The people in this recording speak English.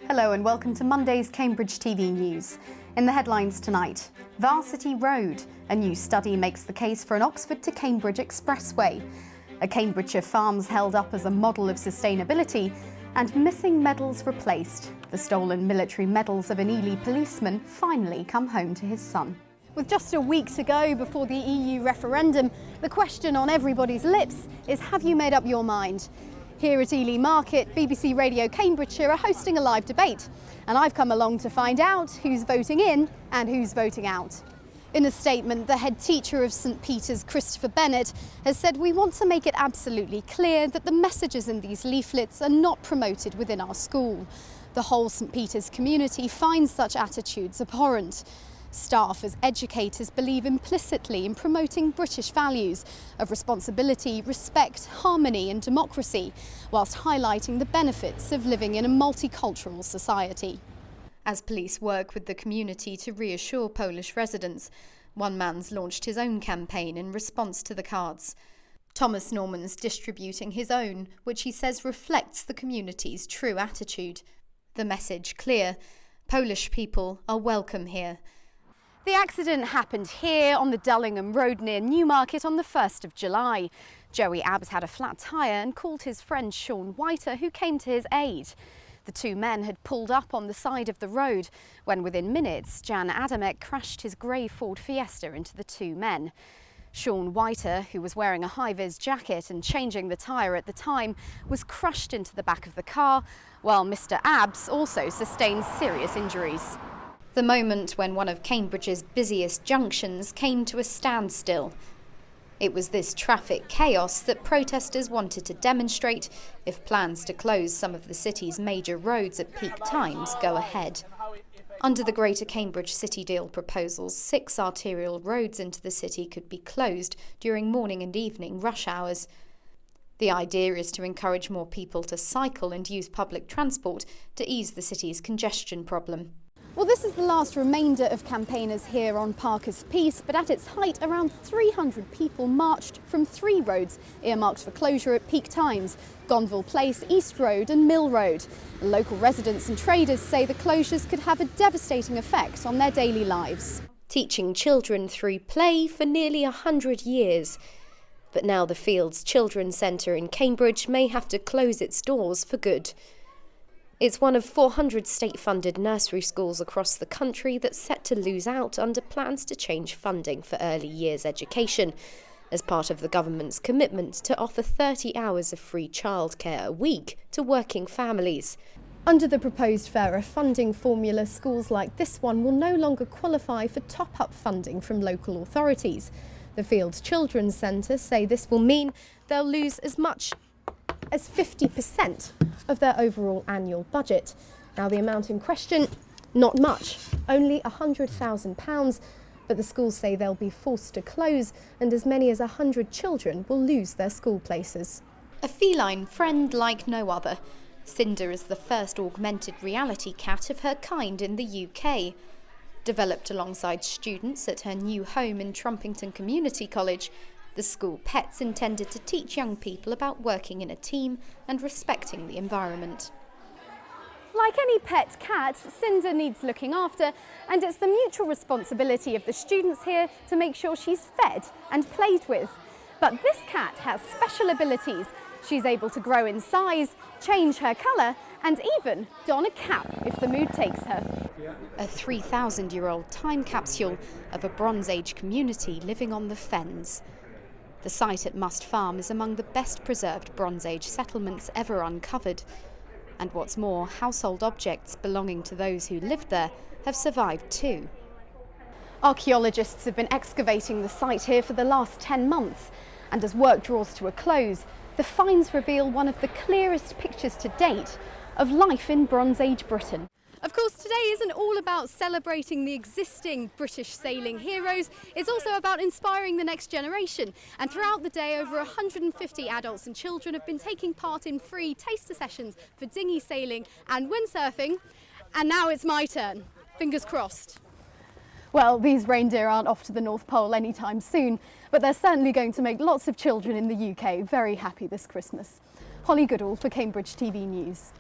Hello and welcome to Monday's Cambridge TV News. In the headlines tonight, Varsity Road. A new study makes the case for an Oxford to Cambridge expressway. A Cambridgeshire farm's held up as a model of sustainability. And missing medals replaced. The stolen military medals of an Ely policeman finally come home to his son. With just a week to go before the EU referendum, the question on everybody's lips is, have you made up your mind? Here at Ely Market, BBC Radio Cambridgeshire are hosting a live debate, and I've come along to find out who's voting in and who's voting out. In a statement, the head teacher of St Peter's, Christopher Bennett, has said we want to make it absolutely clear that the messages in these leaflets are not promoted within our school. The whole St Peter's community finds such attitudes abhorrent. Staff as educators believe implicitly in promoting British values of responsibility, respect, harmony and democracy, whilst highlighting the benefits of living in a multicultural society. As police work with the community to reassure Polish residents, one man's launched his own campaign in response to the cards. Thomas Norman's distributing his own, which he says reflects the community's true attitude. The message clear: Polish people are welcome here. The accident happened here on the Dullingham Road near Newmarket on the 1st of July. Joey Abbs had a flat tyre and called his friend Sean Whiter, who came to his aid. The two men had pulled up on the side of the road when, within minutes, Jan Adamek crashed his grey Ford Fiesta into the two men. Sean Whiter, who was wearing a high-vis jacket and changing the tyre at the time, was crushed into the back of the car, while Mr Abbs also sustained serious injuries. The moment when one of Cambridge's busiest junctions came to a standstill. It was this traffic chaos that protesters wanted to demonstrate if plans to close some of the city's major roads at peak times go ahead. Under the Greater Cambridge City Deal proposals, 6 arterial roads into the city could be closed during morning and evening rush hours. The idea is to encourage more people to cycle and use public transport to ease the city's congestion problem. Well, this is the last remainder of campaigners here on Parker's Piece, but at its height, around 300 people marched from 3 roads earmarked for closure at peak times: Gonville Place, East Road and Mill Road. Local residents and traders say the closures could have a devastating effect on their daily lives. Teaching children through play for nearly 100 years. But now the Fields Children's Centre in Cambridge may have to close its doors for good. It's one of 400 state-funded nursery schools across the country that's set to lose out under plans to change funding for early years education, as part of the government's commitment to offer 30 hours of free childcare a week to working families. Under the proposed fairer funding formula, schools like this one will no longer qualify for top-up funding from local authorities. The Fields Children's Centre say this will mean they'll lose as much as 50% of their overall annual budget. Now, the amount in question, not much, only £100,000, but the schools say they'll be forced to close, and as many as 100 children will lose their school places. A feline friend like no other. Cinder is the first augmented reality cat of her kind in the UK. Developed alongside students at her new home in Trumpington Community College, the school pet's intended to teach young people about working in a team and respecting the environment. Like any pet cat, Cinder needs looking after, and it's the mutual responsibility of the students here to make sure she's fed and played with. But this cat has special abilities. She's able to grow in size, change her colour, and even don a cap if the mood takes her. A 3,000-year-old time capsule of a Bronze Age community living on the Fens. The site at Must Farm is among the best preserved Bronze Age settlements ever uncovered. And what's more, household objects belonging to those who lived there have survived too. Archaeologists have been excavating the site here for the last 10 months, and as work draws to a close, the finds reveal one of the clearest pictures to date of life in Bronze Age Britain. Of course, today isn't all about celebrating the existing British sailing heroes, it's also about inspiring the next generation. And throughout the day, over 150 adults and children have been taking part in free taster sessions for dinghy sailing and windsurfing. And now it's my turn. Fingers crossed. Well, these reindeer aren't off to the North Pole anytime soon, but they're certainly going to make lots of children in the UK very happy this Christmas. Hollie Goodall for Cambridge TV News.